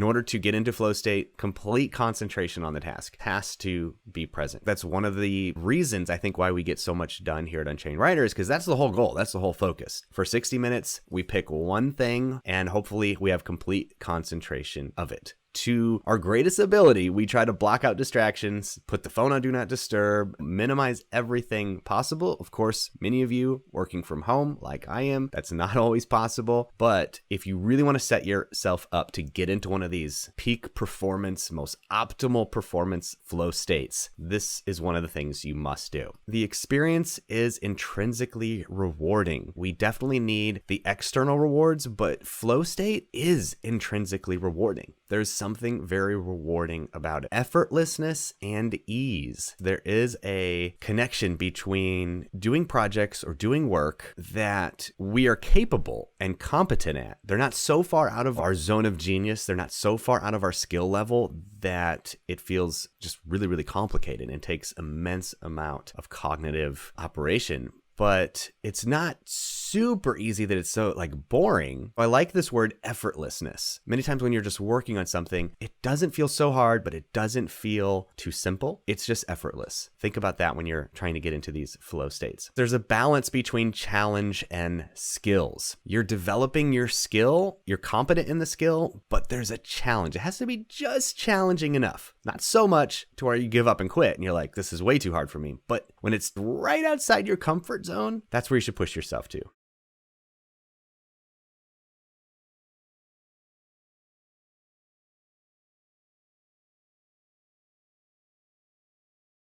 In order to get into flow state, complete concentration on the task has to be present. That's one of the reasons I think why we get so much done here at Unchained Writers, because that's the whole goal. That's the whole focus. For 60 minutes, we pick one thing and hopefully we have complete concentration of it. To our greatest ability, we try to block out distractions, put the phone on do not disturb, minimize everything possible. Of course, many of you working from home like I am, that's not always possible. But if you really want to set yourself up to get into one of these peak performance, most optimal performance flow states, this is one of the things you must do. The experience is intrinsically rewarding. We definitely need the external rewards, but flow state is intrinsically rewarding. There's something very rewarding about it. Effortlessness and ease. There is a connection between doing projects or doing work that we are capable and competent at. They're not so far out of our zone of genius. They're not so far out of our skill level that it feels just really, really complicated and takes immense amount of cognitive operation. But it's not super easy that it's so boring. I like this word effortlessness. Many times when you're just working on something, it doesn't feel so hard, but it doesn't feel too simple. It's just effortless. Think about that when you're trying to get into these flow states. There's a balance between challenge and skills. You're developing your skill, you're competent in the skill, but there's a challenge. It has to be just challenging enough. Not so much to where you give up and quit and you're like, this is way too hard for me. But when it's right outside your comfort zone, that's where you should push yourself to.